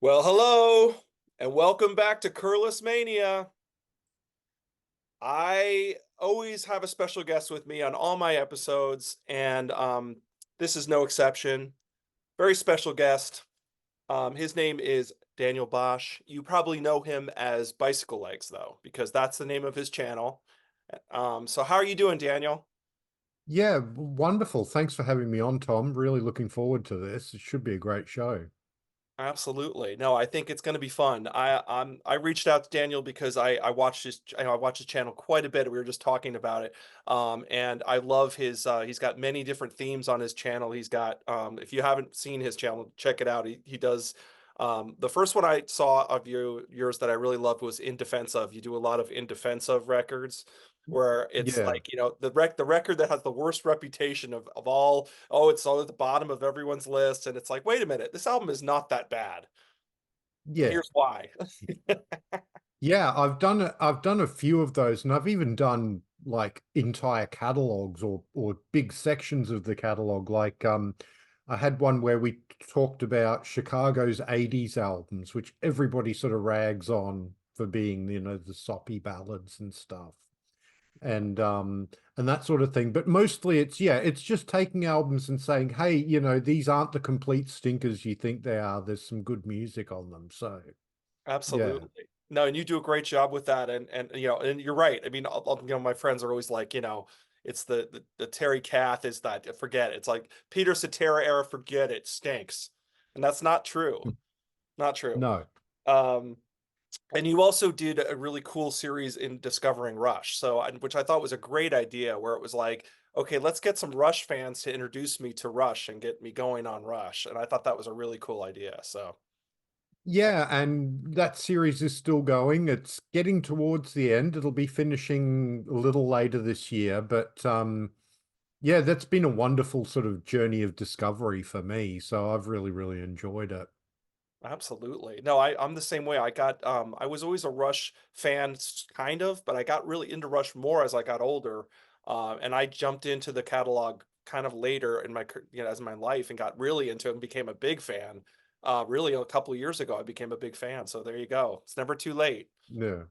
Well, hello and welcome back to Curless Mania. I always have a special guest with me on all my episodes, and this is no exception. Very special guest. His name is Daniel Bosch. You probably know him as Bicyclelegs, though, because that's the name of his channel. So how are you doing, Daniel? Yeah, wonderful. Thanks for having me on, Tom. Really looking forward to this. It should be a great show. Absolutely. No, I think it's going to be fun. I reached out to Daniel because I watched his channel quite a bit. We were just talking about it. And I love his he's got many different themes on his channel. He's got if you haven't seen his channel, check it out. He does the first one I saw of yours that I really loved was In Defense Of. You do a lot of In Defense Of records where it's Yeah. like, the record that has the worst reputation of all. Oh, it's all at the bottom of everyone's list, and it's like, wait a minute, this album is not that bad, and Yeah. here's why. Yeah, I've done a few of those, and I've even done like entire catalogs or big sections of the catalog. I had one where we talked about Chicago's 80s albums, which everybody sort of rags on for being, the soppy ballads and stuff. And that sort of thing. But mostly it's just taking albums and saying, hey, these aren't the complete stinkers you think they are. There's some good music on them. So yeah. Absolutely. No, and you do a great job with that, and and you're right. I mean, my friends are always like, it's the Terry Kath is that forget it. It's like Peter Cetera era, forget it, stinks, and that's not true. Not true. No. Um, And you also did a really cool series in Discovering Rush, which I thought was a great idea, where it was like, okay, let's get some Rush fans to introduce me to Rush and get me going on Rush. And I thought that was a really cool idea. So Yeah, and that series is still going. It's getting towards the end. It'll be finishing a little later this year, but yeah, that's been a wonderful sort of journey of discovery for me. So I've really, really enjoyed it. absolutely. No, I'm the same way. I was always a Rush fan, kind of, but I got really into Rush more as I got older. And I jumped into the catalog kind of later in as my life and got really into it and became a big fan. Really a couple of years ago, I became a big fan. So there you go. It's never too late, Yeah.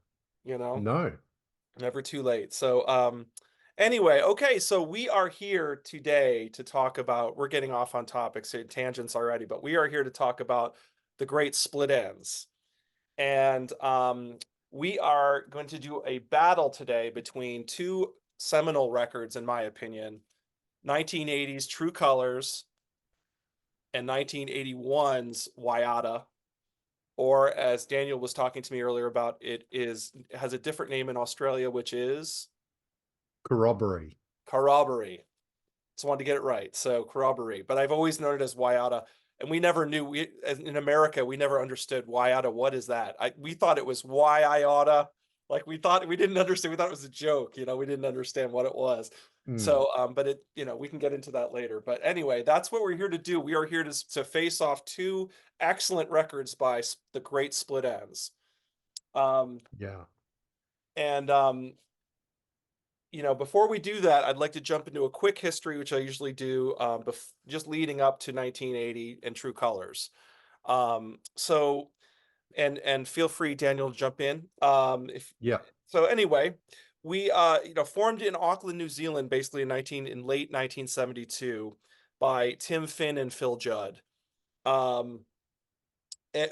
you know, No. never too late. So, anyway, okay. So we are here today to talk about, we're getting off on topics, tangents already, but we are here to talk about the great split ends. And we are going to do a battle today between two seminal records, in my opinion, 1980's True Colors and 1981's Waiata. Or as Daniel was talking to me earlier about, it has a different name in Australia, which is Corroborate. Corroboree. Just wanted to get it right. So Corroboree. But I've always known it as Waiata. And we never knew, in America, we never understood Waiata. What is that? We thought it was why I oughta. Like we didn't understand. We thought it was a joke. We didn't understand what it was. Mm. So, but we can get into that later. But anyway, that's what we're here to do. We are here to face off two excellent records by the great Split Ends. Um, Yeah. and before we do that, I'd like to jump into a quick history, which I usually do, just leading up to 1980 and True Colors. So, and feel free, Daniel, to jump in. If Yeah. so, anyway, we formed in Auckland, New Zealand, basically in late 1972 by Tim Finn and Phil Judd, um,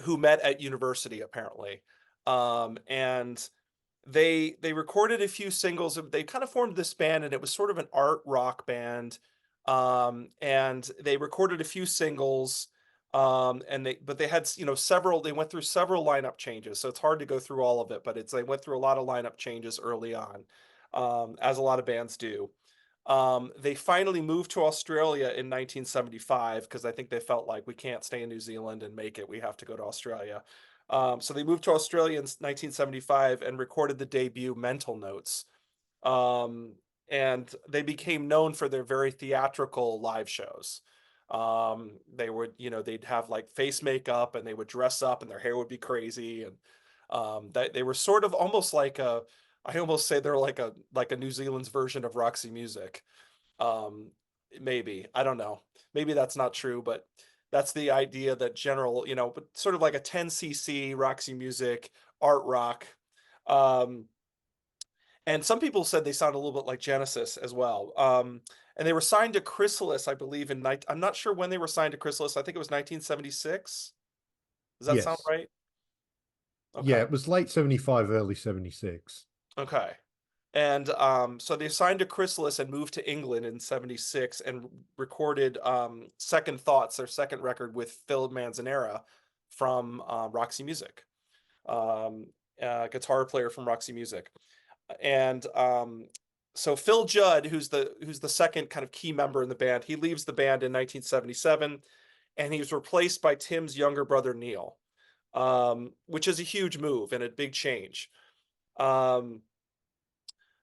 who met at university apparently, and they recorded a few singles. They kind of formed this band, and it was sort of an art rock band. And they recorded a few singles. But they had, several. They went through several lineup changes, so it's hard to go through all of it. But they went through a lot of lineup changes early on, as a lot of bands do. They finally moved to Australia in 1975 because I think they felt like we can't stay in New Zealand and make it. We have to go to Australia. So they moved to Australia in 1975 and recorded the debut Mental Notes. Um, and they became known for their very theatrical live shows. They would, they'd have like face makeup and they would dress up and their hair would be crazy. And they were sort of almost like I almost say they're like a New Zealand's version of Roxy Music. Um, Maybe, I don't know. Maybe that's not true, but That's the idea that general, but sort of like a 10cc Roxy Music art rock. Um, and some people said they sound a little bit like Genesis as well. And they were signed to Chrysalis, I believe, I'm not sure when they were signed to Chrysalis. I think it was 1976. Does that sound Yes. right? Yeah, Okay. it was late 75, early 76. Okay. And so they signed to Chrysalis and moved to England in 76 and recorded Second Thoughts, their second record with Phil Manzanera from Roxy Music, um, guitar player from Roxy Music. And so Phil Judd, who's the second kind of key member in the band, he leaves the band in 1977, and he was replaced by Tim's younger brother Neil, which is a huge move and a big change. Um,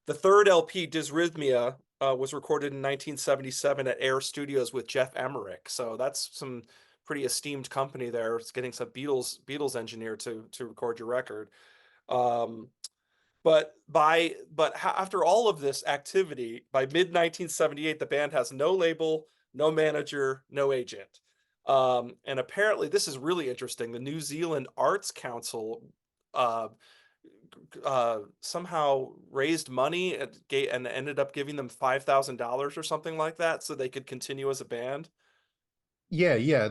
the third LP, Dysrhythmia, was recorded in 1977 at Air Studios with Jeff Emerick. So that's some pretty esteemed company there. It's getting some Beatles engineer to record your record. Um, after all of this activity, by mid 1978, the band has no label, no manager, no agent. And apparently, this is really interesting. The New Zealand Arts Council uh, somehow raised money and ended up giving them $5,000 or something like that so they could continue as a band. Yeah, yeah,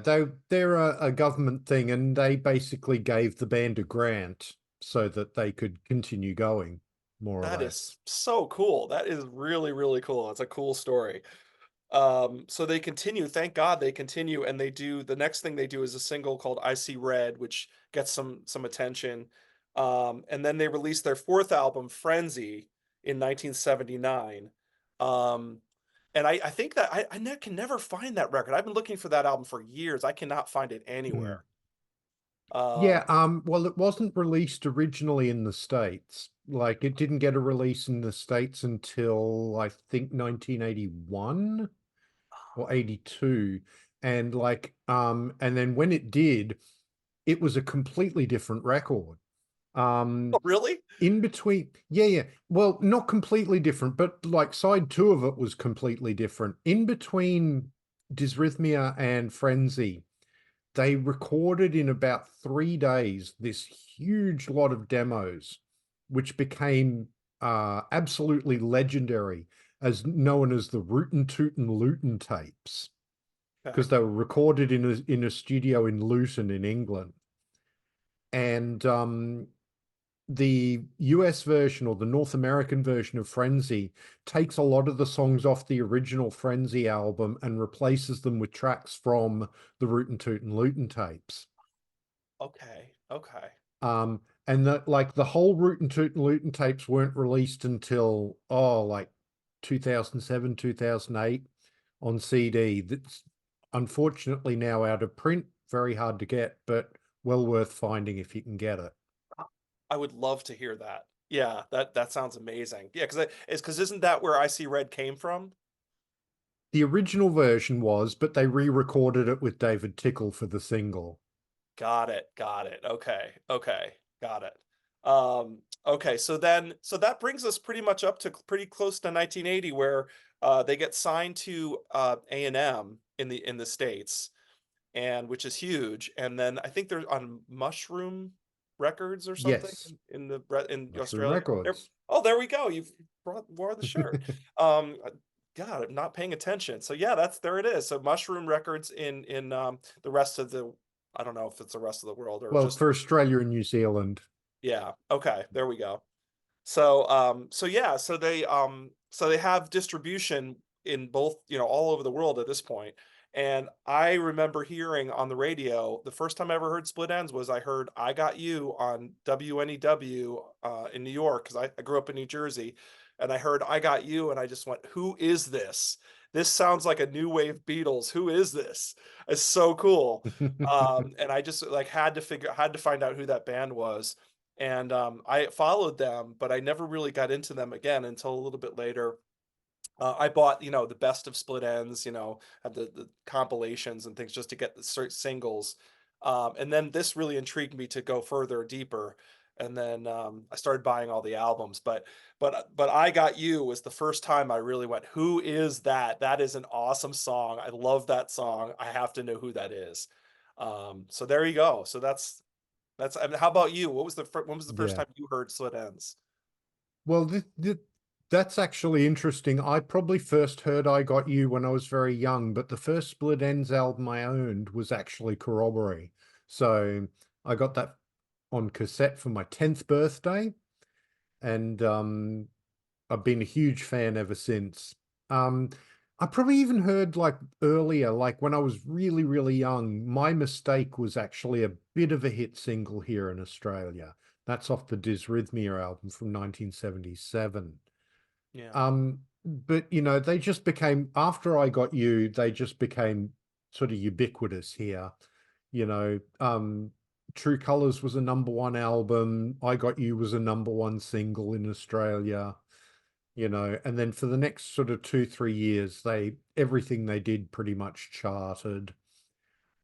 they're a government thing, and they basically gave the band a grant so that they could continue going, more or That less. is so cool. That is really, really cool. It's a cool story. So they continue, thank God they continue, and the next thing they do is a single called I See Red, which gets some attention. And then they released their fourth album, Frenzy, in 1979. Um, and I think that can never find that record. I've been looking for that album for years. I cannot find it Hmm. anywhere. Yeah, Um, well, it wasn't released originally in the States. Like, it didn't get a release in the States until I think 1981 or 82. And and then when it did, it was a completely different record. oh, Um, really? in between, yeah, yeah. Well, not completely different, but like side two of it was completely different. In between Dysrhythmia and Frenzy, they recorded in about 3 days this huge lot of demos, which became absolutely legendary, as known as the Rootin' Tootin' Lutin' tapes, Okay. because they were recorded in a studio in Luton in England. And the US version, or the North American version of Frenzy, takes a lot of the songs off the original Frenzy album and replaces them with tracks from the Rootin' Tootin' Lutin' tapes. Okay. Okay. And the whole Rootin' Tootin' Lutin' tapes weren't released until like 2007, 2008 on CD. That's unfortunately now out of print, very hard to get, but well worth finding if you can get it. I would love to hear that. Yeah, that sounds amazing. Yeah, because isn't that where I See Red came from? The original version was, but they re-recorded it with David Tickle for the single. Got it. Got it. Okay. Okay. Got it. Okay, so that brings us pretty much up to pretty close to 1980, where they get signed to A&M in the States, and which is huge. And then I think they're on Mushroom Records or something Yes, in Mushroom Australia. Records. Oh, there we go. You've wore the shirt. God, I'm not paying attention. So yeah, there it is. So Mushroom Records in the rest of the, I don't know if it's the rest of the world or Well, just, for Australia and New Zealand. yeah. Okay, there we go. So yeah, so they have distribution in both, all over the world at this point. And I remember hearing on the radio, the first time I ever heard Split Ends was I heard I Got You on WNEW in New York, because I grew up in New Jersey, and I heard I Got You and I just went, who is this? This sounds like a new wave Beatles. Who is this? It's so cool. And I just like had to find out who that band was. And I followed them, but I never really got into them again until a little bit later. I bought, the best of Split Ends, had the compilations and things just to get the singles. And then this really intrigued me to go further, deeper. and then I started buying all the albums. But I Got You was the first time I really went, "Who is that? That is an awesome song. I love that song. I have to know who that is." So there you go. So that's. I mean, how about you? When was the first Yeah. time you heard Split Ends? Well, that's actually interesting. I probably first heard I Got You when I was very young, but the first Split Ends album I owned was actually Corroboree. So I got that on cassette for my 10th birthday, and I've been a huge fan ever since. Um, I probably even heard like earlier, like when I was really, really young, My Mistake was actually a bit of a hit single here in Australia. That's off the Dysrhythmia album from 1977. Yeah. But they just became, after I Got You, they just became sort of ubiquitous here. You know, True Colors was a number one album. I Got You was a number one single in Australia, and then for the next sort of 2, 3 years, everything they did pretty much charted.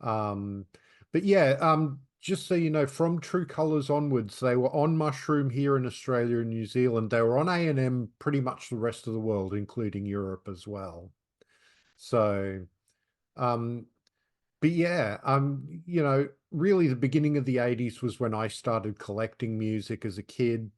Um, but yeah, just so you know, from True Colors onwards, they were on Mushroom here in Australia and New Zealand. They were on A&M pretty much the rest of the world, including Europe as well. So, um, but yeah, really the beginning of the 80s was when I started collecting music as a kid.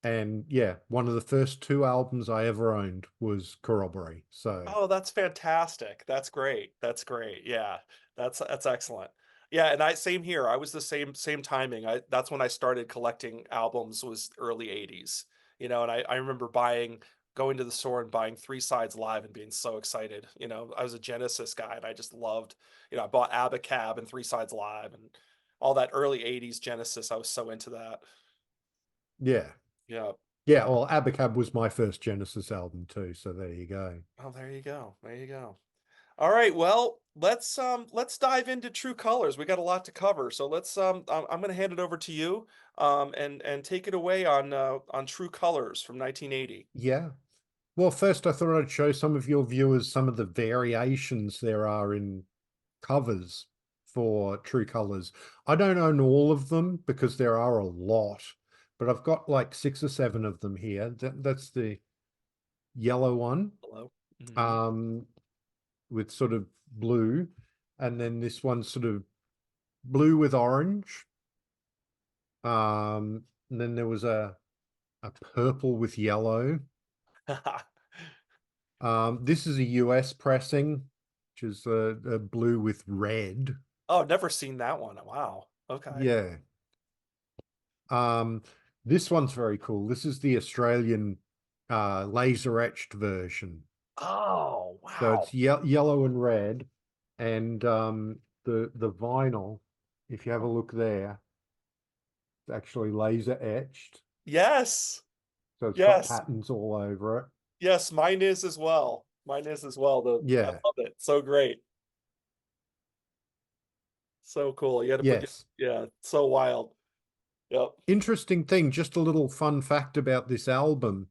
And yeah, one of the first two albums I ever owned was Corroboree. So Oh, that's fantastic. That's great. That's great. Yeah. That's excellent. Yeah, and I same here. I was the same timing. That's when I started collecting albums was early 80s. And I remember going to the store and buying Three Sides Live and being so excited. I was a Genesis guy and I just loved, I bought Abacab and Three Sides Live and all that early 80s Genesis. I was so into that. yeah. Yeah. Yeah, well, Abacab was my first Genesis album too, so there you go. Oh, there you go. There you go. All right, well, let's dive into True Colors. We got a lot to cover, so I'm going to hand it over to you, and take it away on True Colors from 1980. Yeah. Well, first I thought I'd show some of your viewers some of the variations there are in covers for True Colors. I don't own all of them because there are a lot, but I've got like 6 or 7 of them here. That's the yellow one, Hello. Hmm. um, with sort of blue, and then this one's sort of blue with orange. And then there was a purple with yellow. This is a US pressing, which is a blue with red. Oh, never seen that one. Wow. Okay. Yeah. Um, this one's very cool. This is the Australian laser etched version. Oh, So wow. it's yellow and red, and the vinyl, if you have a look there, it's actually laser etched. Yes. So it's got Yes. patterns all over it. Yes, mine is as well. Mine is as well. I Yeah. love it. So great. So cool. You had to put, Yes. yeah, so wild. Yep. Interesting thing, just a little fun fact about this album.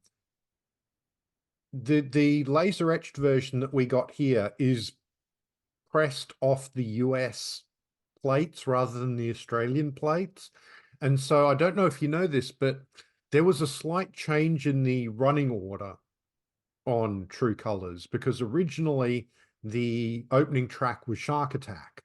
The laser etched version that we got here is pressed off the US plates rather than the Australian plates. And so I don't know if you know this, but there was a slight change in the running order on True Colors because originally the opening track was Shark Attack.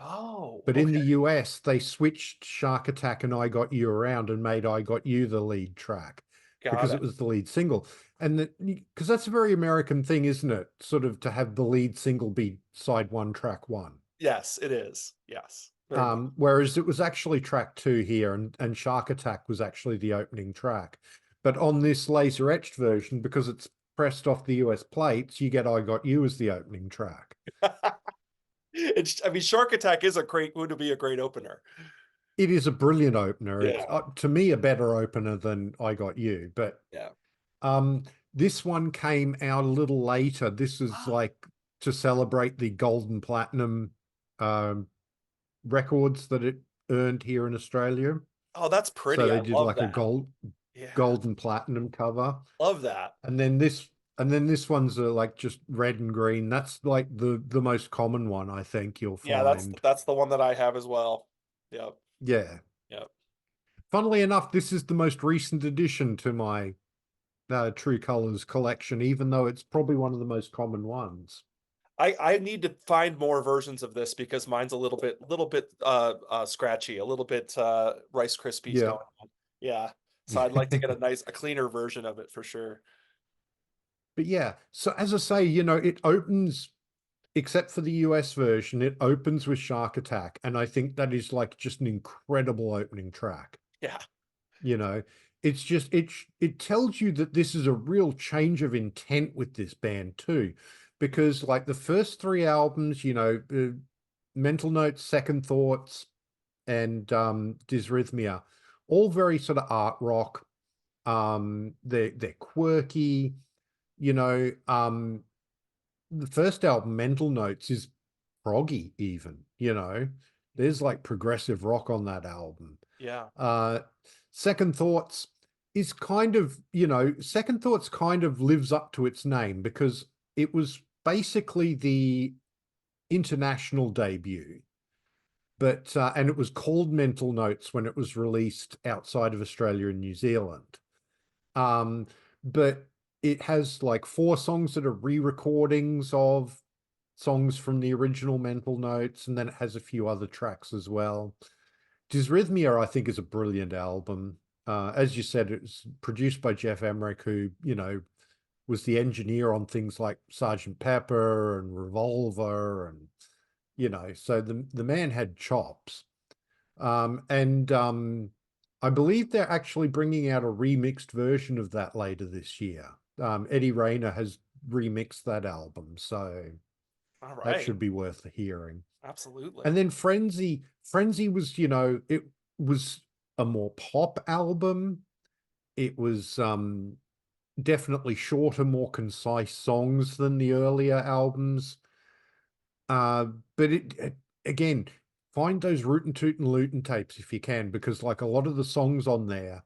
Oh, But in okay. the US, they switched Shark Attack and I Got You around and made I Got You the lead track Got because it. it was the lead single. And because that's a very American thing, isn't it? Sort of to have the lead single be side one, track one. Yes, it is. Yes, very much. Whereas it was actually track two here, and Shark Attack was actually the opening track. But on this laser etched version, because it's pressed off the US plates, you get I Got You as the opening track. I mean, Shark Attack is a great, would be a great opener. It is a brilliant opener. It's Yeah, to me a better opener than I Got You. But yeah. um, this one came out a little later. This is like to celebrate the golden platinum um, records that it earned here in Australia. Oh, that's So pretty. I they did love like a that. Yeah, golden platinum cover. love that. And then this one's like just red and green. That's like the most common one I think you'll Yeah, find. that's the one that I have as well. Yep, Yeah. yep. Funnily enough, this is the most recent addition to my True Colors collection, even though it's probably one of the most common ones. I need to find more versions of this because mine's a little bit scratchy, a little bit Rice Krispies Yeah. going on. Yeah. So I'd like to get a cleaner version of it for sure. But yeah, so as I say, it opens, except for the US version, it opens with Shark Attack. And I think that is like just an incredible opening track. Yeah. You know, it's just, it tells you that this is a real change of intent with this band too. Because like the first three albums, Mental Notes, Second Thoughts, and Dysrhythmia, all very sort of art rock. They're quirky, you know. The first album, Mental Notes, is proggy even, There's like progressive rock on that album. Yeah. Uh Second Thoughts is kind of, Second Thoughts kind of lives up to its name because it was basically the international debut, but and it was called Mental Notes when it was released outside of Australia and New Zealand. Um, but it has like four songs that are re-recordings of songs from the original Mental Notes, and then it has a few other tracks as well. Dysrhythmia, I think, is a brilliant album. As you said, it was produced by Jeff Emmerich, who, was the engineer on things like Sergeant Pepper and Revolver, and so the man had chops. And I believe they're actually bringing out a remixed version of that later this year. Eddie Rayner has remixed that album, so All that right. should be worth hearing. Absolutely. And then Frenzy was, it was a more pop album. It was definitely shorter, more concise songs than the earlier albums. Uh, but again, find those Rootin' Tootin' Lootin' tapes if you can, because like a lot of the songs on there,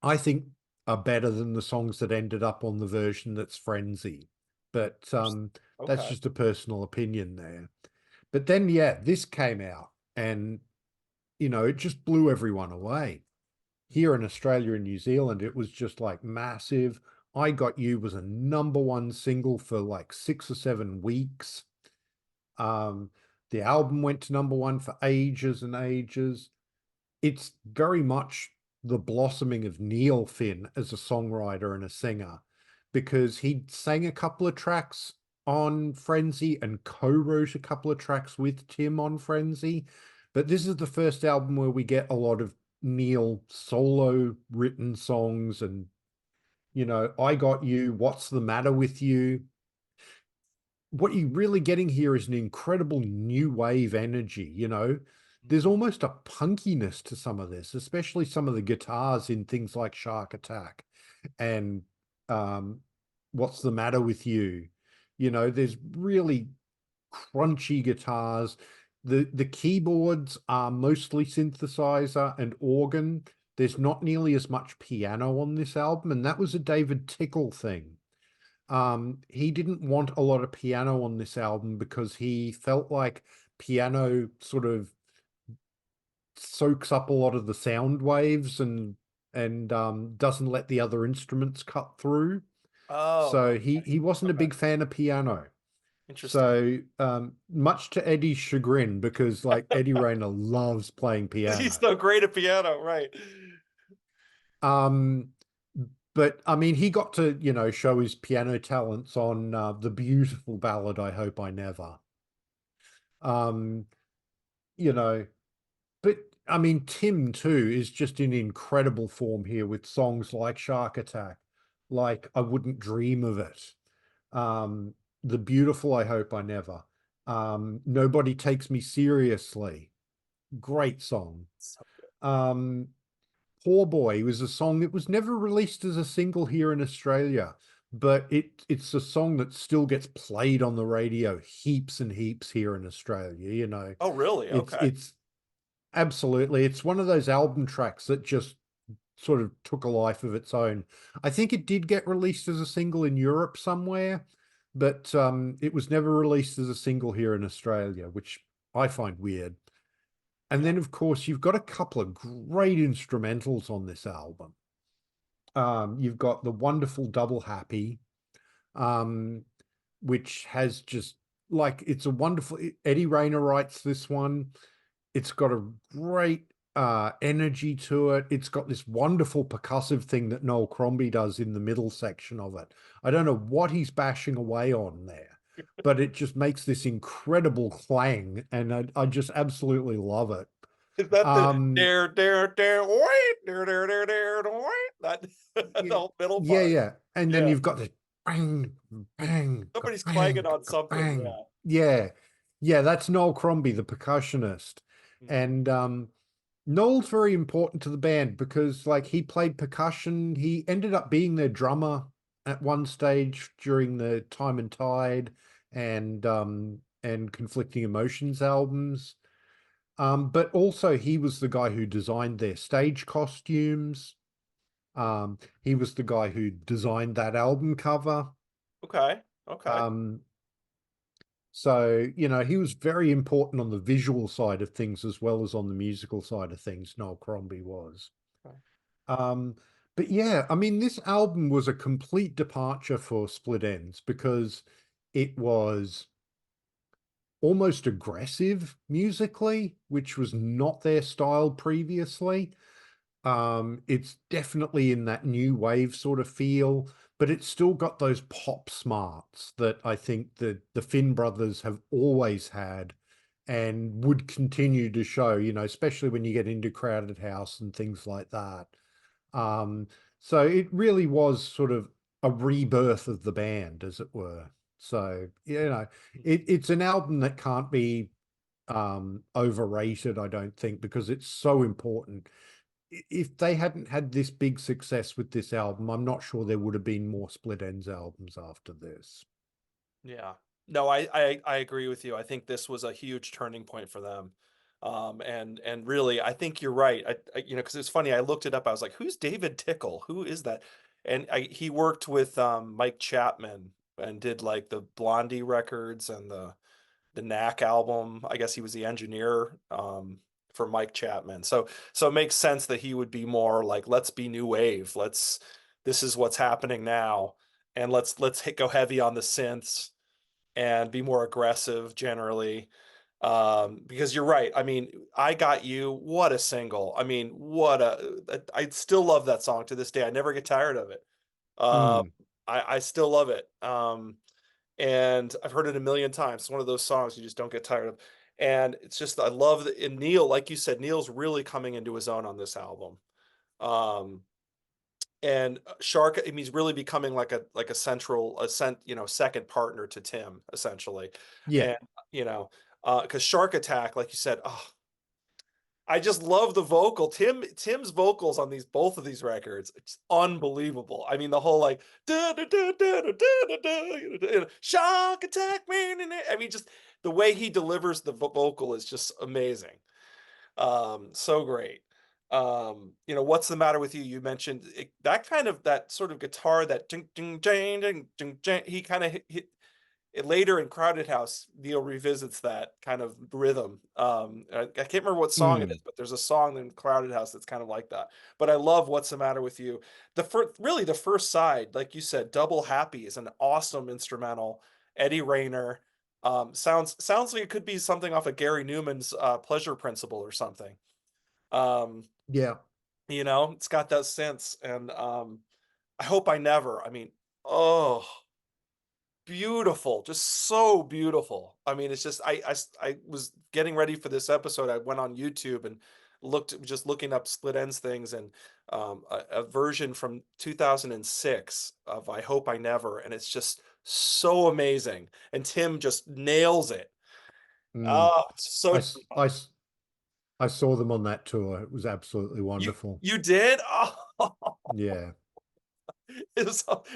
I think are better than the songs that ended up on the version that's Frenzy. But that's Okay. just a personal opinion there. But then, yeah, this came out and, it just blew everyone away. Here in Australia and New Zealand, it was just like massive. I Got You was a number one single for like 6 or 7 weeks. Um, the album went to number one for ages and ages. It's very much the blossoming of Neil Finn as a songwriter and a singer, because he sang a couple of tracks on Frenzy and co-wrote a couple of tracks with Tim on Frenzy. But this is the first album where we get a lot of Neil solo written songs, and I Got You, What's the Matter with You. What you're really getting here is an incredible new wave energy, There's Mhm. almost a punkiness to some of this, especially some of the guitars in things like Shark Attack and um, What's the Matter with You? There's really crunchy guitars. The keyboards are mostly synthesizer and organ. There's not nearly as much piano on this album, and that was a David Tickle thing. He didn't want a lot of piano on this album because he felt like piano sort of soaks up a lot of the sound waves and doesn't let the other instruments cut through. Oh, So he okay. he wasn't a Okay. big fan of piano. Interesting. So much to Eddie's chagrin, because like Eddie Rayner loves playing He's piano. so great at piano, right? Um, but I mean, he got to, show his piano talents on the beautiful ballad "I Hope I Never." Um, you know, but I mean, Tim too is just in incredible form here with songs like Shark Attack, like I Wouldn't Dream of It, um, the beautiful I Hope I Never, Nobody Takes Me Seriously, great song. So good. Um, Poor Boy was a song that was never released as a single here in Australia, but it's a song that still gets played on the radio heaps and heaps here in Australia. Oh, really? It's Okay. it's absolutely, it's one of those album tracks that just sort of took a life of its own. I think it did get released as a single in Europe somewhere, but it was never released as a single here in Australia, which I find weird. And then, of course, you've got a couple of great instrumentals on this album. You've got the wonderful Double Happy, um, which has just like it's a wonderful Eddie Rayner writes this one. It's got a great energy to it. It's got this wonderful percussive thing that Noel Crombie does in the middle section of it. I don't know what he's bashing away on there, but it just makes this incredible clang, and I just absolutely love it. Is that the Um, wait, wait, that the yeah, whole middle yeah, part? yeah. And then Yeah. you've got the bang, bang, Somebody's clanging bang, on something. bang. Yeah. Yeah. Yeah, that's Noel Crombie, the percussionist. Mhm. And Noel's very important to the band because like he played percussion. He ended up being their drummer at one stage during the Time and Tide and Conflicting Emotions albums. But also he was the guy who designed their stage costumes. He was the guy who designed that album cover. Okay. Okay. Um, so, you know, he was very important on the visual side of things as well as on the musical side of things, Noel Crombie was. Okay. Um, but yeah, I mean, this album was a complete departure for Split Ends because it was almost aggressive musically, which was not their style previously. It's definitely in that new wave sort of feel, but it's still got those pop smarts that I think the Finn brothers have always had and would continue to show, you know, especially when you get into Crowded House and things like that. Um, so it really was sort of a rebirth of the band, as it were. So, you know, it's an album that can't be overrated, I don't think, because it's so important. If they hadn't had this big success with this album, I'm not sure there would have been more Split Ends albums after this. Yeah. No, I agree with you. I think this was a huge turning point for them. And really, I think you're right. Because it's funny, I looked it up. I was like, who's David Tickle? Who is that? And he worked with Mike Chapman and did like the Blondie records and the Knack album. I guess he was the engineer for Mike Chapman. So it makes sense that he would be more like, let's be new wave. This is what's happening now, and let's go heavy on the synths and be more aggressive generally. Because you're right. I mean, I Got You, what a single. I mean, I still love that song to this day. I never get tired of it. Uh, Mm, I still love it. And I've heard it a million times. It's one of those songs you just don't get tired of. And it's just I love that in Neil, like you said, Neil's really coming into his own on this album. Um, and Shark, I mean, he's really becoming like a central, second partner to Tim essentially. yeah. And because Shark Attack, like you said, oh, I just love the vocal. Tim's vocals on these both of these records. It's unbelievable. I mean, the whole like shock attack man. I mean, just the way he delivers the vocal is just amazing. So great. What's the matter with you? You mentioned that sort of guitar, that ding ding ding ding ding ding. He kind of later in Crowded House, Neil revisits that kind of rhythm. I can't remember what song it Mm, is, but there's a song in Crowded House that's kind of like that. But I love What's the Matter with You. Really the first side, like you said, Double Happy is an awesome instrumental. Eddie Rayner. Sounds like it could be something off of Gary Newman's Pleasure Principle or something. Um, yeah. it's got that sense, and I hope I never. I mean, oh, beautiful, just so beautiful. I mean, it's just I was getting ready for this episode. I went on YouTube and looking up Split Ends things, and a version from 2006 of I Hope I Never, and it's just so amazing. And Tim just nails it. Mm. Oh, I, so s- I, s- I saw them on that tour. It was absolutely you wonderful. you did? Oh, Yeah.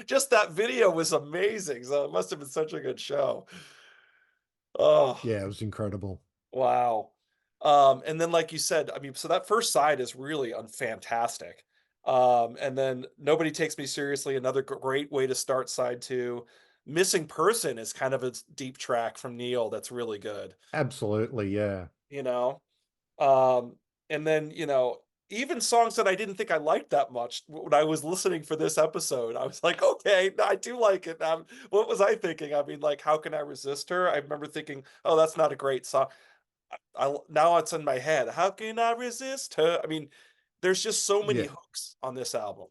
just that video was amazing. So it must have been such a good show. Oh. Yeah, it was incredible. Wow. And then like you said, I mean, so that first side is really fantastic. And then Nobody Takes Me Seriously, another great way to start side two. Missing Person is kind of a deep track from Neil that's really good, Absolutely, yeah. you know? Um, and then, even songs that I didn't think I liked that much when I was listening for this episode, I was like, okay, no, I do like it. What was I thinking? I mean, like, how can I resist her? I remember thinking, oh, that's not a great song. Now it's in my head. How can I resist her? I mean, there's just so many Yeah. hooks on this album.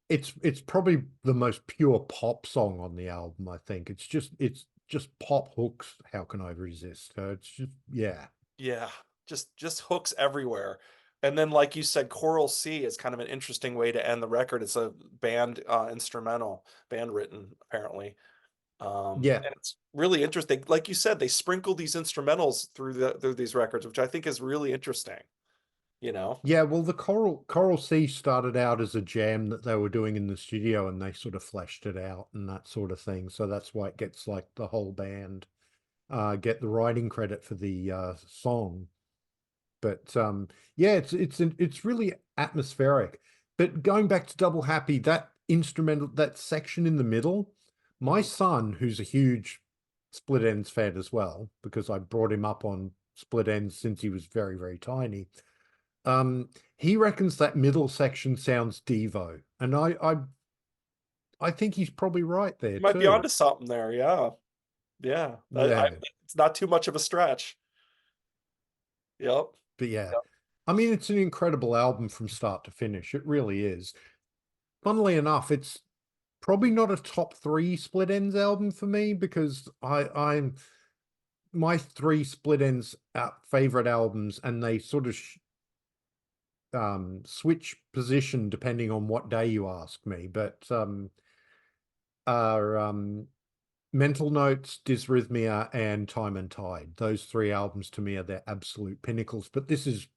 It's probably the most pure pop song on the album, I think. It's just pop hooks. How can I resist her? It's just yeah. Yeah, just hooks everywhere. And then, like you said, Choral C is kind of an interesting way to end the record. It's a band instrumental, band written apparently. Yeah. And it's really interesting. Like you said, they sprinkle these instrumentals through these records, which I think is really interesting, you know? Yeah, well, the Coral Sea started out as a jam that they were doing in the studio, and they sort of fleshed it out and that sort of thing. So that's why it gets like the whole band get the writing credit for the song. But yeah, it's really atmospheric. But going back to Double Happy, that instrumental, that section in the middle, my Mhm. son, who's a huge Split Ends fan as well, because I brought him up on Split Ends since he was very, very tiny. He reckons that middle section sounds Devo, and I think he's probably right there You might be too. onto something there. Yeah. Yeah. Yeah, It's not too much of a stretch. Yep. but yeah, Yep. I mean, it's an incredible album from start to finish. It really is. Funnily enough, it's probably not a top three Split Ends album for me because I'm my three Split Ends favorite albums, and they sort of switch position depending on what day you ask me. But are Mental Notes, Dysrhythmia, and Time and Tide. Those three albums to me are their absolute pinnacles. But this is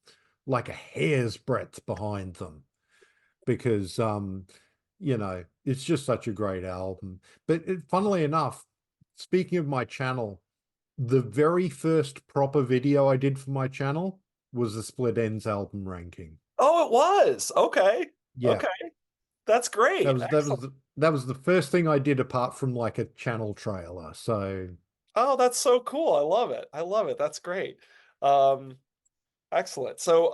like a hair's breadth behind them because it's just such a great album. But funnily enough, speaking of my channel, the very first proper video I did for my channel was the Split Ends album ranking. Oh, it was. Okay. Yeah, Okay. That's that great. was that Excellent. was the, that was the first thing I did apart from like a channel trailer. So Oh, that's so cool. I love it. I love it. That's great. Um, Excellent. So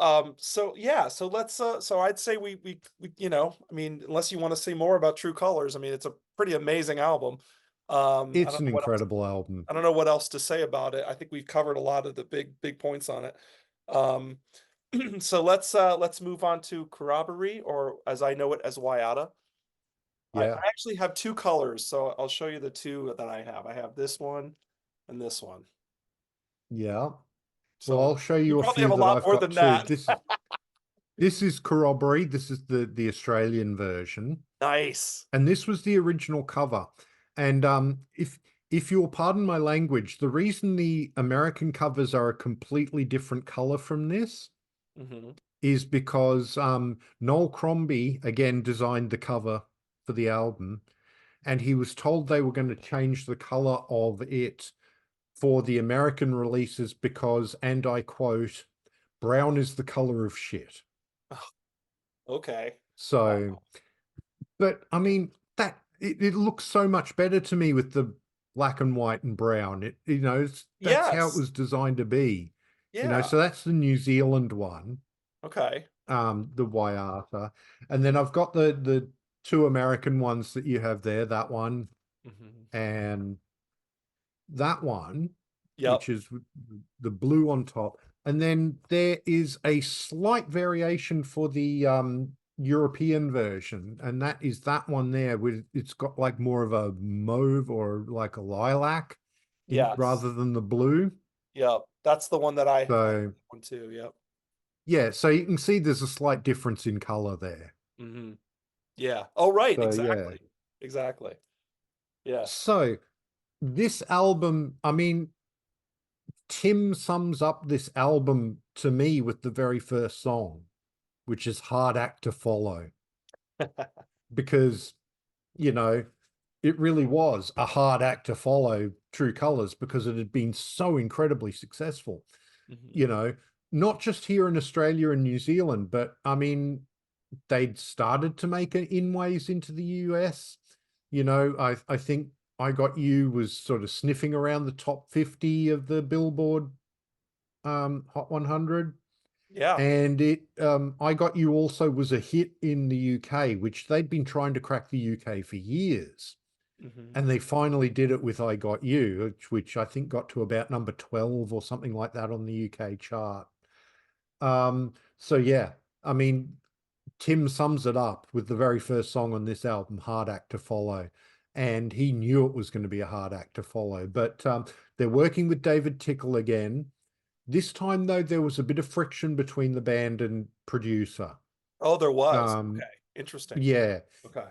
yeah, so let's so I'd say I mean, unless you want to say more about True Colors, I mean, it's a pretty amazing album. I it's don't an know what else incredible album. I don't know what else to say about it. I think we've covered a lot of the big points on it. Um so let's move on to Corroboree, or as I know it as Waiata. I Yeah, actually have two colors, so I'll show you the two that I have. I have this one and this one. yeah. Well, So I'll show you you a probably have few a that lot I've more got than too. that. This is Corroboree. This is the Australian version, Nice. and this was the original cover. And if you'll pardon my language, the reason the American covers are a completely different color from this Hmm. is because Noel Crombie again designed the cover for the album, and he was told they were going to change the color of it for the American releases because, and I quote, brown is the color of shit. Okay. So, Wow. but I mean, it looks so much better to me with the black and white and brown. That's how it Yes. was designed to be. Yeah. So that's the New Zealand one, Okay. the Waiata. And then I've got the two American ones that you have there, that one Hmm. and that one, Yep. which is the blue on top. And then there is a slight variation for the European version, and that is that one there with it's got like more of a mauve or like a lilac in Yes. rather than the blue. Yep. That's the one that I have So one too. Yep. yeah, so you can see there's a slight difference in color there. Hmm. Yeah. Oh, right. So yeah. Exactly. Exactly. Yeah. So this album, I mean, Tim sums up this album to me with the very first song, which is Hard Act to Follow, because, you know, it really was a hard act to follow True Colors because it had been so incredibly successful, Hmm. you know, not just here in Australia and New Zealand, but I mean, they'd started to make it inways into the US. I think I Got You was sort of sniffing around the top 50 of the Billboard Hot 100. Yeah. And it I Got You also was a hit in the UK, which they'd been trying to crack the UK for years. Hmm. And they finally did it with I Got You, which I think got to about number 12 or something like that on the UK chart. So yeah, I mean, Tim sums it up with the very first song on this album, Hard Act to Follow. And he knew it was going to be a hard act to follow. But they're working with David Tickle again. This time, though, there was a bit of friction between the band and producer. Oh, there was. Um, Okay. Interesting. yeah. Okay.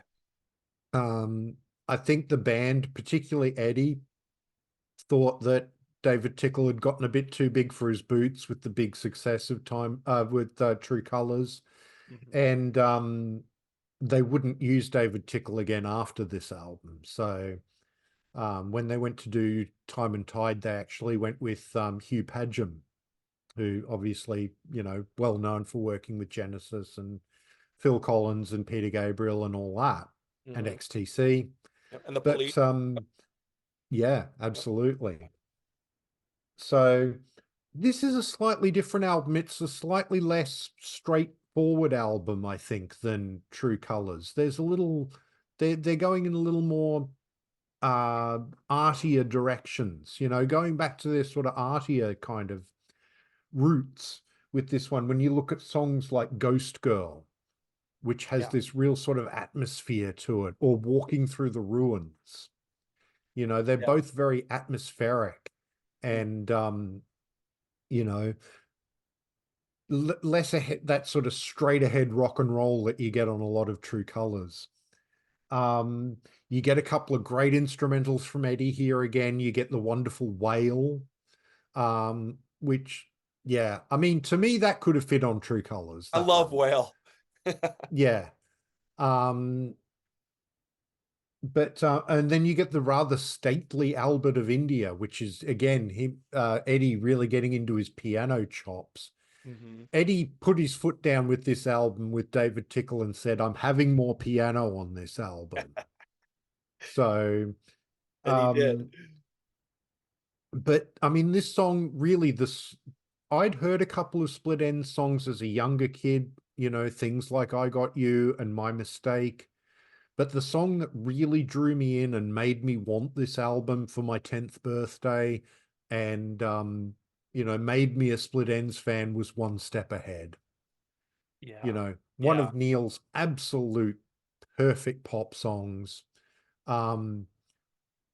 Um, I think the band, particularly Eddie, thought that David Tickle had gotten a bit too big for his boots with the big success of time with True Colors. Hmm. And they wouldn't use David Tickle again after this album. So when they went to do Time and Tide, they actually went with Hugh Padgham, who obviously, well known for working with Genesis and Phil Collins and Peter Gabriel and all that, and Hmm. XTC. Yep. And the police. But yeah, Yep. absolutely. So this is a slightly different album. It's a slightly less straightforward album, I think, than True Colors. There's a little, they're going in a little more artier directions, going back to their sort of artier kind of roots with this one. When you look at songs like Ghost Girl, which has Yeah. this real sort of atmosphere to it, or Walking Through the Ruins, they're Yeah. both very atmospheric Mm. and, you know, less ahead, that sort of straight ahead rock and roll that you get on a lot of True Colors. Um, you get a couple of great instrumentals from Eddie here again. You get the wonderful Wail, which, yeah, I mean, to me, that could have fit on True Colors, I that love one. Whale. Yeah. Um, but and then you get the rather stately Albert of India, which is again him Eddie really getting into his piano chops. Hmm. Eddie put his foot down with this album with David Tickle and said, "I'm having more piano on this album." So, And he did. um, but I mean, this song really, this I'd heard a couple of Split Enz songs as a younger kid, things like I Got You and My Mistake. But the song that really drew me in and made me want this album for my 10th birthday and, made me a Split Enz fan was One Step Ahead. Yeah. One Yeah. of Neil's absolute perfect pop songs. Um,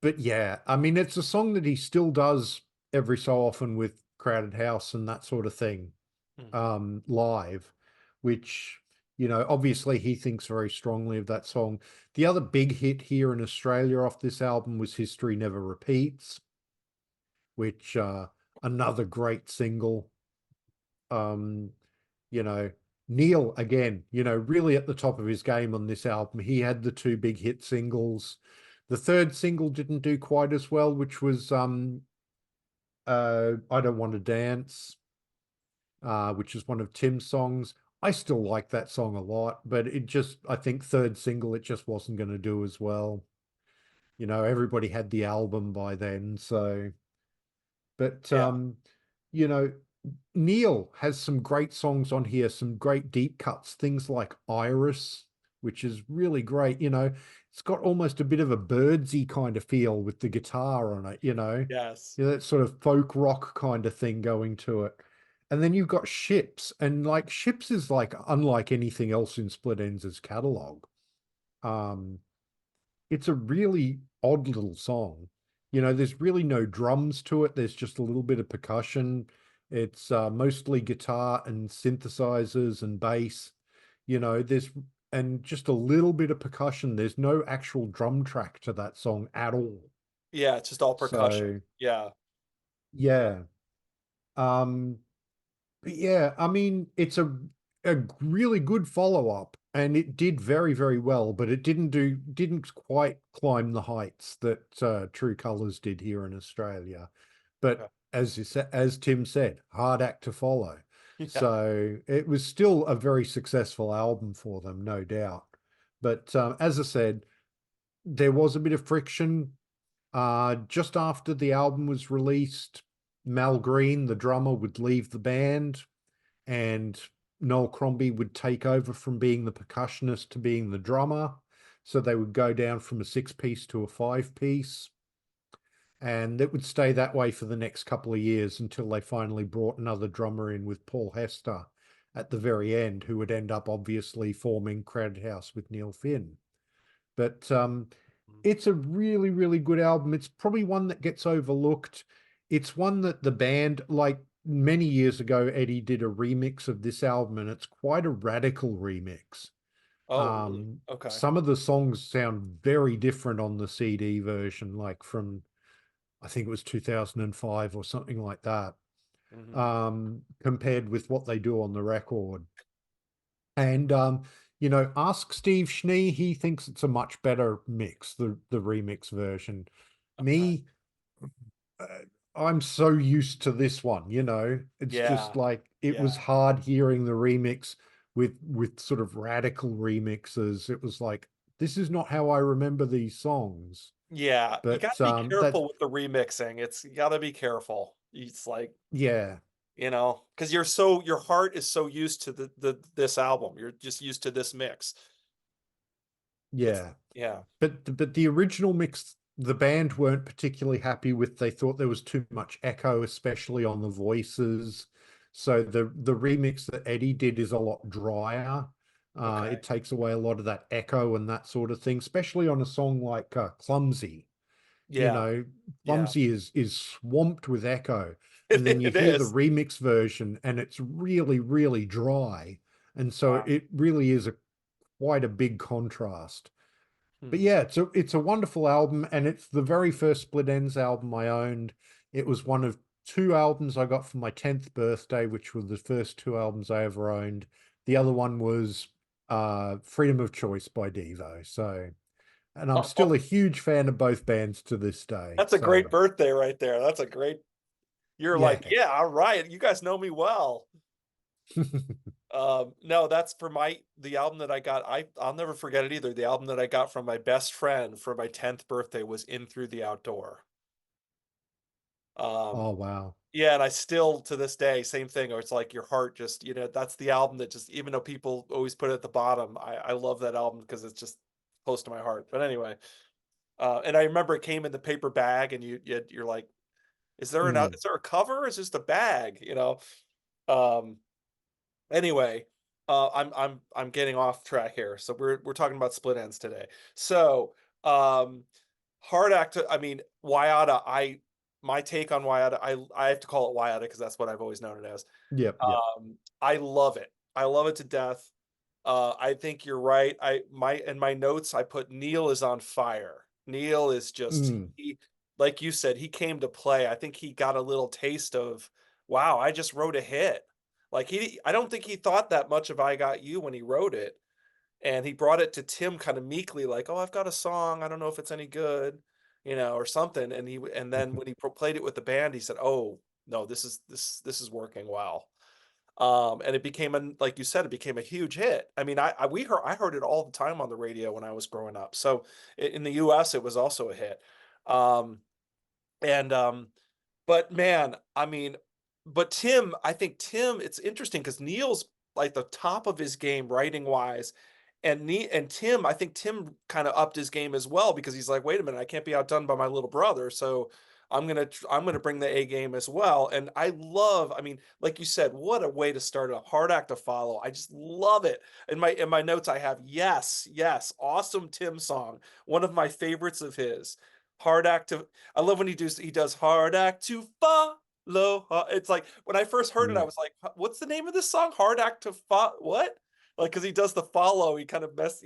but yeah, I mean, it's a song that he still does every so often with Crowded House and that sort of thing, Hmm. live, which, obviously he thinks very strongly of that song. The other big hit here in Australia off this album was History Never Repeats, which, another great single. Um, you know, Neil again, really at the top of his game on this album. He had the two big hit singles. The third single didn't do quite as well, which was I Don't Want to Dance, which is one of Tim's songs. I still like that song a lot, but I think third single, it just wasn't going to do as well. Everybody had the album by then. So, but, Yeah. you know, Neil has some great songs on here, some great deep cuts, things like Iris, which is really great. It's got almost a bit of a birdsy kind of feel with the guitar on it. Yes. That sort of folk rock kind of thing going to it. And then you've got Ships, and like Ships is like unlike anything else in Split Enz' catalog. Um, it's a really odd little song. There's really no drums to it. There's just a little bit of percussion. It's mostly guitar and synthesizers and bass. There's and just a little bit of percussion. There's no actual drum track to that song at all. Yeah. It's just all percussion. So Yeah. yeah. Um, But yeah, I mean, it's a really good follow-up and it did very, very well, but it didn't quite climb the heights that True Colors did here in Australia. Okay. But as Tim said, hard act to follow. Yeah. So it was still a very successful album for them, no doubt. But as I said, there was a bit of friction. Just after the album was released, Mal Green, the drummer, would leave the band and Noel Crombie would take over from being the percussionist to being the drummer. So they would go down from a 6 piece to a 5 piece. And it would stay that way for the next couple of years until they finally brought another drummer in with Paul Hester at the very end, who would end up obviously forming Crowded House with Neil Finn. But it's a really, really good album. It's probably one that gets overlooked. It's one that the band, like many years ago, Eddie did a remix of this album, and it's quite a radical remix. Oh, really? Okay. Some of the songs sound very different on the CD version, like from I think it was 2005 or something like that, Hmm. compared with what they do on the record. And ask Steve Schnee, he thinks it's a much better mix, the remix version. Okay. Me, uh, I'm so used to this one, It's just Yeah. like it was Yeah. hard hearing the remix with sort of radical remixes. It was like, this is not how I remember these songs. Yeah. You got But to be that's careful with the remixing. You got to be careful. It's like, yeah, because your heart is so used to this album. You're just used to this mix. It's yeah. yeah. But the original mix, the band weren't particularly happy with. They thought there was too much echo, especially on the voices. So the remix that Eddie did is a lot drier. It Okay. takes away a lot of that echo and that sort of thing, especially on a song like Clumsy. You Yeah. know, Yeah. Clumsy is swamped with echo. It, And then you it hear the is. remix version and it's really, really dry. And so Wow. it really is quite a big contrast. But Hmm. yeah, it's a wonderful album, and it's the very first Split Ends album I owned. It was one of two albums I got for my 10th birthday, which were the first two albums I ever owned. The other one was Freedom of Choice by Devo. So, and I'm still a huge fan of both bands to this day. That's a So great birthday right there. That's a great. You're like, yeah. yeah, all right. You guys know me well. No, that's for the album that I got. I'll never forget it either. The album that I got from my best friend for my 10th birthday was In Through the Outdoor. Um, Oh wow. yeah, and I still to this day, same thing, or it's like your heart just, that's the album that just, even though people always put it at the bottom, I love that album because it's just close to my heart. But anyway, and I remember it came in the paper bag, and you're like, Mm. is there a cover? Or is just a bag? Um, Anyway, I'm getting off track here. So we're talking about split ends today. So um hard act. I mean, Waiata. My take on Waiata. I have to call it Waiata because that's what I've always known it as. Yep, yep. I love it. I love it to death. I think you're right. In my notes I put Neil is on fire. Neil is just Mm. like you said, he came to play. I think he got a little taste of, wow, I just wrote a hit. Like I don't think he thought that much of I Got You when he wrote it, and he brought it to Tim kind of meekly, like, "Oh, I've got a song. I don't know if it's any good, or something." And then when he played it with the band, he said, "Oh no, this is working well." And it became like you said, it became a huge hit. I mean, I heard it all the time on the radio when I was growing up. So in the U.S., it was also a hit. Um, and but man, I mean, but Tim, I think Tim, it's interesting because Neil's like the top of his game writing wise. And Tim, I think Tim kind of upped his game as well because he's like, wait a minute, I can't be outdone by my little brother. So I'm gonna bring the A game as well. And I mean, like you said, what a way to start a hard act to follow. I just love it. In my notes, I have yes, yes, awesome Tim song, one of my favorites of his. Hard act to I love when he does hard act to follow. It's like when I first heard it, I Mm. was like, "What's the name of this song? Hard act to what?" Like because he does the follow, he kind of It's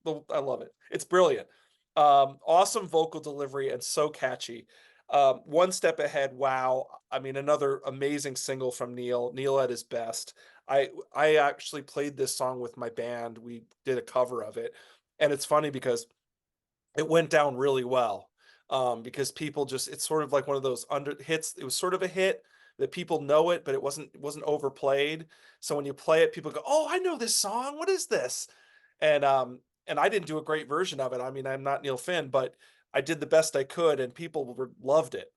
I love it. It's brilliant. Awesome vocal delivery and so catchy. One step ahead. Wow. I mean, another amazing single from Neil. Neil at his best. I actually played this song with my band. We did a cover of it, and it's funny because it went down really well, because people just it's sort of like one of those under hits. It was sort of a hit that people know it, but it wasn't overplayed. So when you play it, people go, "Oh, I know this song. What is this?" And I didn't do a great version of it. I mean, I'm not Neil Finn, but I did the best I could, and people loved it.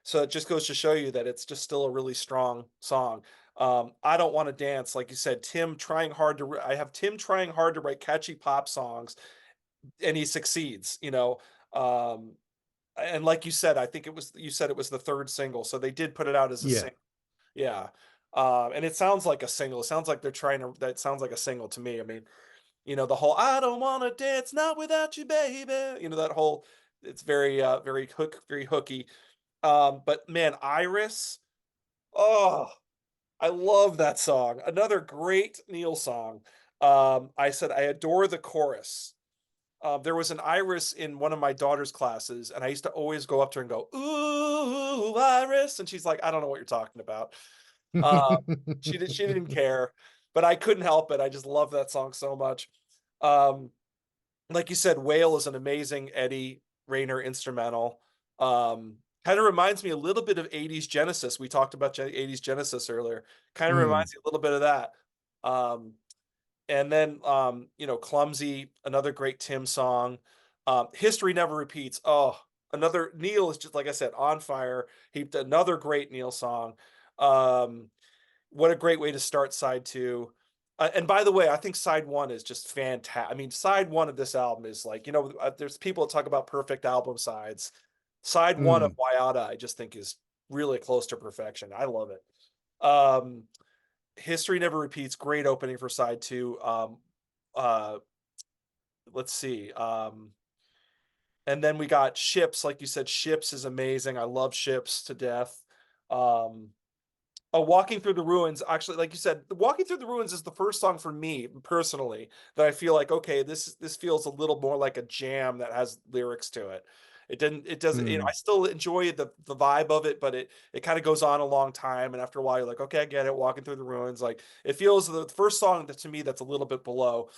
So it just goes to show you that it's just still a really strong song. I Don't Want to Dance, like you said, Tim trying hard to. I have Tim trying hard to write catchy pop songs, and he succeeds. Um, and like you said, I think you said it was the third single, so they did put it out as a Yeah. single. Yeah. And it sounds like a single. It sounds like they're trying to. That sounds like a single to me. I mean, the whole "I don't want to dance not without you, baby." That whole. It's very hooky. But man, Iris. Oh, I love that song. Another great Neil song. I said I adore the chorus. There was an Iris in one of my daughter's classes, and I used to always go up to her and go, "Ooh, Iris," and she's like, "I don't know what you're talking about." Uh, she didn't care, but I couldn't help it. I just love that song so much. Um, like you said, "Whale" is an amazing Eddie Rayner instrumental. Kind of reminds me a little bit of 80s Genesis. We talked about 80s Genesis earlier. Kind of Mm, reminds me a little bit of that. Um, and then Clumsy, another great Tim song. History Never Repeats. Oh, another Neil is just like I said, on fire. Another great Neil song. Um, what a great way to start side two. And by the way, I think side one is just fantastic. I mean, side one of this album is like, there's people that talk about perfect album sides. Side one of mm, Waiata, I just think is really close to perfection. I love it. Um, History Never Repeats, great opening for side two. Uh, let's see. And then we got Ships, like you said, Ships is amazing. I love Ships to death. Um, Walking Through the Ruins, actually, like you said, Walking Through the Ruins is the first song for me personally that I feel like, okay, this feels a little more like a jam that has lyrics to it. It didn't, it doesn't, mm, I still enjoy the vibe of it, but it kind of goes on a long time. And after a while, you're like, okay, I get it. Walking Through the Ruins. Like it feels the first song that to me that's a little bit below.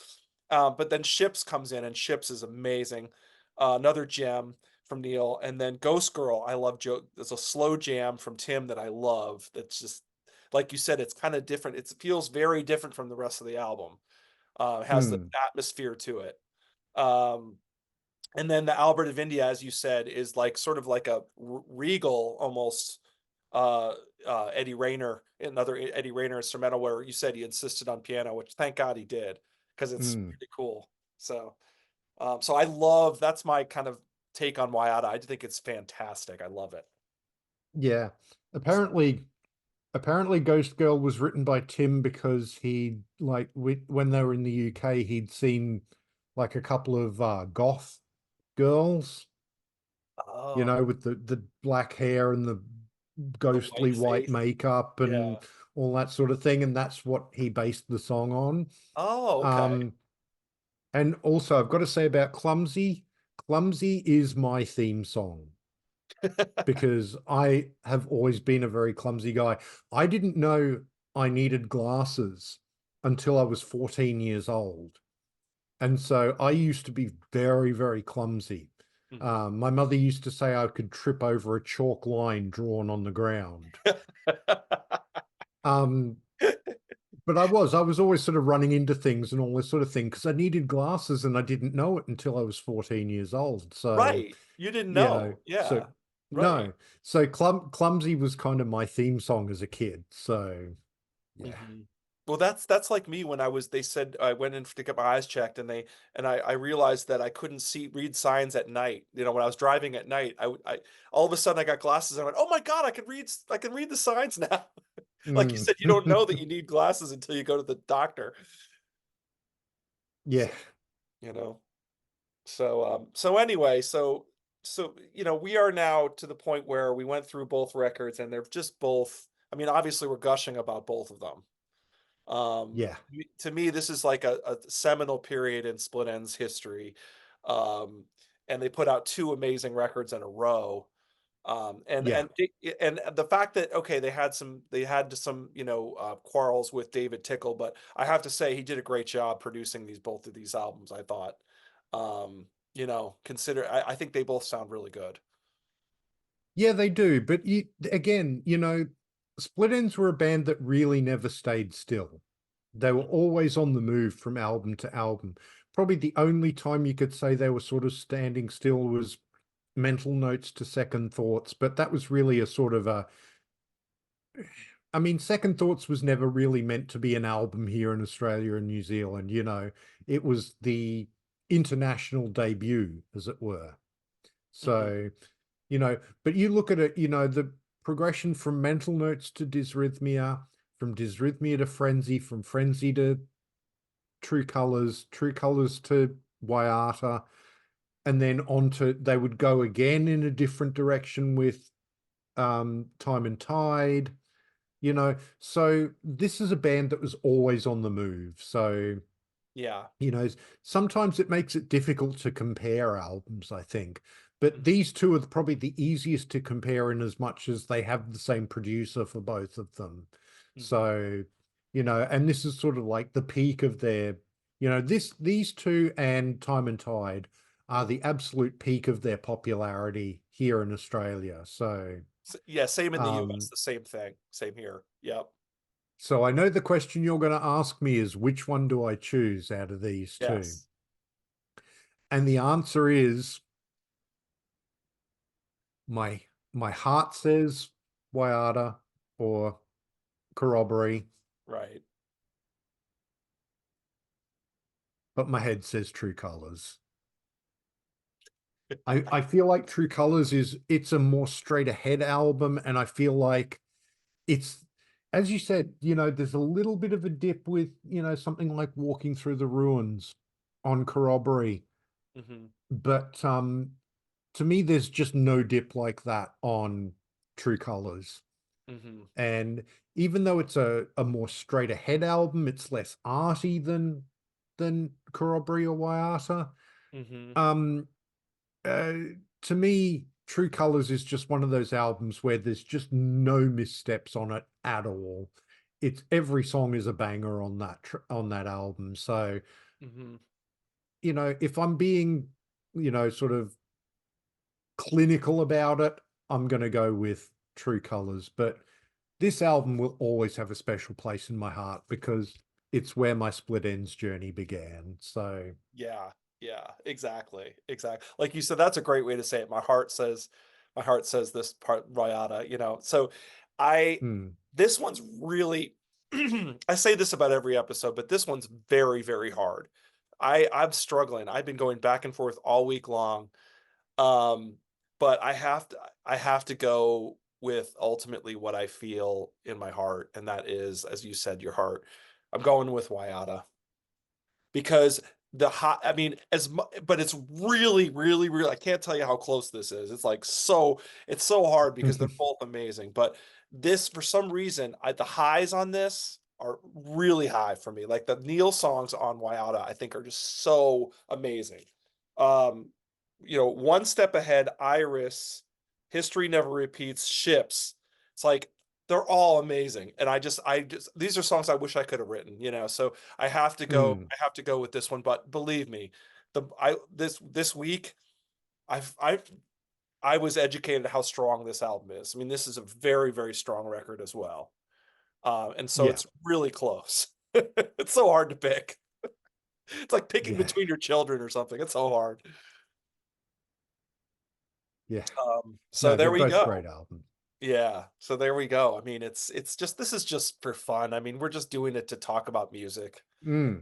But then Ships comes in, and Ships is amazing. Another gem from Neil, and then Ghost Girl. I love Joe. There's a slow jam from Tim that I love. That's just like you said. It's kind of different. It feels very different from the rest of the album. It has the mm. atmosphere to it. Um, and then the Albert of India, as you said, is like sort of like a regal almost. Uh, Eddie Rayner, another Eddie Rayner instrumental, where you said he insisted on piano, which thank God he did because it's Mm. really cool. So I love that's my kind of take on Waiata. I think it's fantastic. I love it. Yeah. Apparently, apparently Ghost Girl was written by Tim because he like when they were in the UK, he'd seen like a couple of goth girls, Oh, with the black hair and the the ghostly white white face. makeup Yeah. and all that sort of thing, and that's what he based the song on. Oh, okay. Um, and also I've got to say about Clumsy, Clumsy is my theme song because I have always been a very clumsy guy. I didn't know I needed glasses until I was 14 years old. And so I used to be very, very clumsy. Mhm. My mother used to say I could trip over a chalk line drawn on the ground. Um, but I was always sort of running into things and all this sort of thing because I needed glasses and I didn't know it until I was 14 years old. So, Right. You didn't you know, know. so Yeah. Right. no. So Clumsy was kind of my theme song as a kid. So, yeah. Mhm. Well, that's like me when they said I went in to get my eyes checked, and I realized that I couldn't read signs at night. When I was driving at night, I all of a sudden I got glasses and I went, "Oh my God, I can read the signs now." Like you Mm. said, you don't know that you need glasses until you go to the doctor. Yeah. So, you know. So anyway, we are now to the point where we went through both records, and they're just both, I mean, obviously we're gushing about both of them. Yeah. To me, this is like a seminal period in Split Enz history. Um, and they put out two amazing records in a row. Yeah. And the fact that okay, they had some quarrels with David Tickle, but I have to say he did a great job producing both of these albums. I thought, I think they both sound really good. Yeah, they do. But again, Split Enz were a band that really never stayed still. They were always on the move from album to album. Probably the only time you could say they were sort of standing still was Mental Notes to Second Thoughts, but that was really a sort of I mean, Second Thoughts was never really meant to be an album here in Australia and New Zealand, you know. It was the international debut, as it were. Hmm. So, you know, but you look at it, you know, the progression from Mental Notes to Dysrhythmia, from Dysrhythmia to Frenzy, from Frenzy to True Colors to Waiata, and then on to they would go again in a different direction with Time and Tide, you know. So this is a band that was always on the move. So, Yeah. you know, sometimes it makes it difficult to compare albums, I think. But Hmm. these two are probably the easiest to compare in as much as they have the same producer for both of them. Hmm. So, you know, and this is sort of like the peak of their, you know, these two and Time and Tide are the absolute peak of their popularity here in Australia. Yeah, same in the US, Um, the same thing. Same here. Yep. so I know the question you're going to ask me is which one do I choose out of these two? Yes. And the answer is my my heart says Waiata or Corroboree, Right. but my head says True Colors. I feel like True Colors it's a more straight ahead album, and I feel like it's, as you said, you know, there's a little bit of a dip with, you know, something like Walking Through the Ruins on Corroboree, Hmm. but to me there's just no dip like that on True Colors. Hmm. And even though it's a more straight ahead album, it's less arty than Corroboree or Waiata. Hmm. Um, uh, to me, True Colors is just one of those albums where there's just no missteps on it at all. It's every song is a banger on on that album. So, Hmm. you know, if I'm being, you know, sort of clinical about it, I'm going to go with True Colors. But this album will always have a special place in my heart because it's where my Split Ends journey began. So, Yeah. Yeah. Exactly. Exactly. Like you said, that's a great way to say it. My heart says this part, Rayada, So I, hmm, this one's really, I say this about every episode, but this one's very, very hard. I'm struggling. I've been going back and forth all week long. Um, but I have to go with ultimately what I feel in my heart, and that is, as you said, your heart. I'm going with Waiata because the hot, I mean, but it's really, really, really, I can't tell you how close this is. It's so hard because they're both amazing. But this, for some reason, the highs on this are really high for me. Like the Neil songs on Waiata, I think are just so amazing. Um, One Step Ahead, Iris, History Never Repeats, Ships. It's like they're all amazing. And I just these are songs I wish I could have written, So I have to go, hmm, I have to go with this one. But believe me, this week I I was educated how strong this album is. I mean, this is a very, very strong record as well. And so yeah, it's really close. It's so hard to pick. It's like picking yeah, between your children or something. It's so hard. yeah. So No, they're there we both go. great albums. Yeah. So there we go. I mean, it's just this is just for fun. I mean, we're just doing it to talk about music, Mm,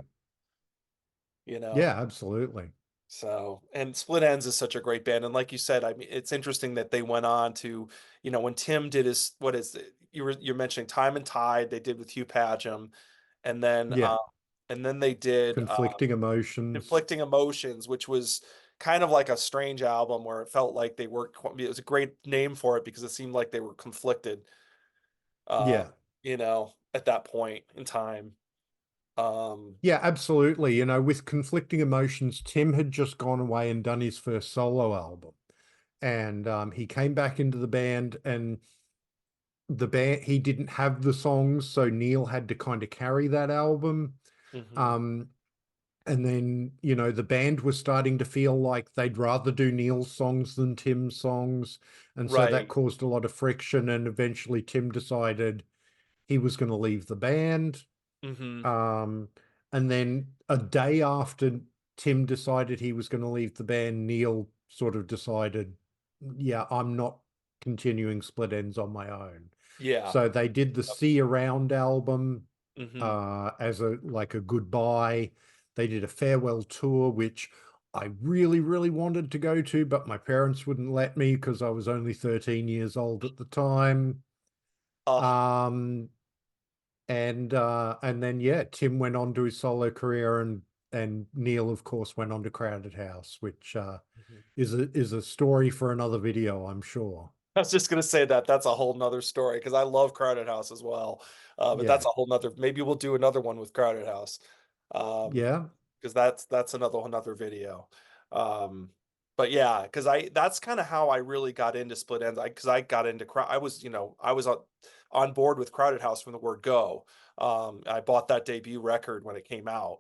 you know. yeah, absolutely. So, and Split Ends is such a great band. And like you said, I mean, it's interesting that they went on to, when Tim did his, what is it? You're mentioning Time and Tide, they did with Hugh Padgham, and then Yeah, they did conflicting emotions. Conflicting Emotions, which was kind of like a strange album where it felt like it was a great name for it because it seemed like they were conflicted, uh, Yeah, at that point in time. Um, yeah, absolutely. You know, with conflicting emotions, Tim had just gone away and done his first solo album, and he came back into the band, and the band he didn't have the songs, so Neil had to kind of carry that album. mhm. Um, and then, you know, the band was starting to feel like they'd rather do Neil's songs than Tim's songs. And so that Right. caused a lot of friction. And eventually Tim decided he was going to leave the band. Hmm. Um, and then a day after Tim decided he was going to leave the band, Neil sort of decided, yeah, I'm not continuing split ends on my own. Yeah. So they did the Yep. See Around album Hmm. as a like a goodbye. They did a farewell tour, which I really, really wanted to go to, but my parents wouldn't let me because I was only 13 years old at the time. Oh. Um, and then yeah, Tim went on to his solo career, and Neil, of course, went on to Crowded House, which Mhm. is a story for another video, I'm sure. I was just gonna say that that's a whole nother story because I love Crowded House as well. But that's Yeah, a whole nother. Maybe we'll do another one with Crowded House, yeah, because that's another video. Um, but yeah, because I that's kind of how I really got into split ends. Because I got into crowd. I was I was on board with Crowded House from the word go. I bought that debut record when it came out.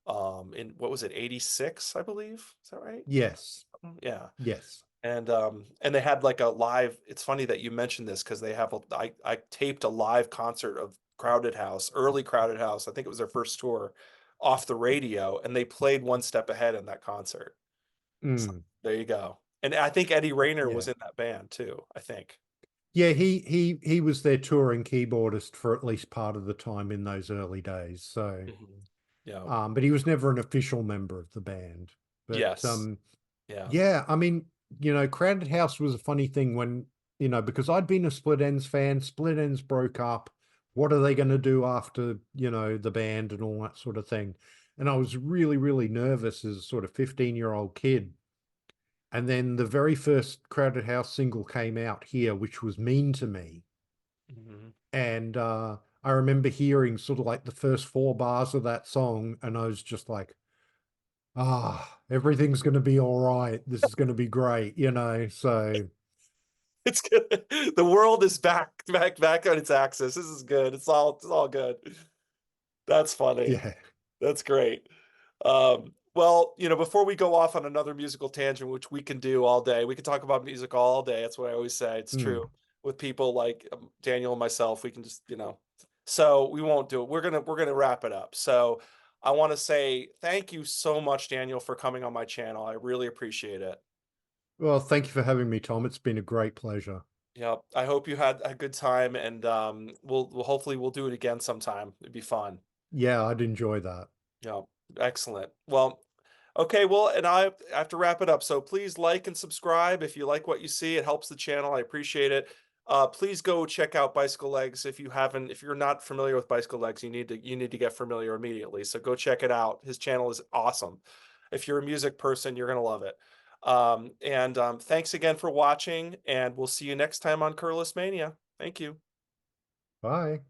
In what was it, 86, I believe. Is that right? yes, Yeah. yes. And they had like a live, it's funny that you mentioned this because they have I taped a live concert of Crowded House, early Crowded House. I think it was their first tour, off the radio, and they played One Step Ahead in that concert. So Mm, there you go. And I think Eddie Rayner was yeah. in that band too, I think. Yeah, he was their touring keyboardist for at least part of the time in those early days. So, Mhm. Yeah. but he was never an official member of the band. But Yes. Yeah. yeah, I mean, Crowded House was a funny thing when, because I'd been a Split Ends fan. Split Ends broke up. What are they going to do after, the band and all that sort of thing? And I was really, really nervous as a sort of 15-year-old kid. And then the very first Crowded House single came out here, which was Mean to Me. Mhm. And I remember hearing sort of like the first four bars of that song, and I was just like, everything's going to be all right. This is going to be great. So It's good. The world is back on its axis. This is good. It's all good. That's funny. yeah. That's great. Well, before we go off on another musical tangent, which we can do all day, we can talk about music all day. That's what I always say. It's true Mm. with people like Daniel and myself. We can just. So we won't do it. We're gonna wrap it up. So I want to say thank you so much, Daniel, for coming on my channel. I really appreciate it. Well, thank you for having me, Tom. It's been a great pleasure. Yep. I hope you had a good time, and we'll hopefully we'll do it again sometime. It'd be fun. Yeah, I'd enjoy that. Yeah, excellent. Well, okay, well, and I have to wrap it up. So please like and subscribe if you like what you see. It helps the channel. I appreciate it. Please go check out Bicyclelegs if you haven't, if you're not familiar with Bicyclelegs, you need to get familiar immediately. So go check it out. His channel is awesome. If you're a music person, you're gonna love it. And thanks again for watching, and we'll see you next time on Curless Mania. Thank you. Bye.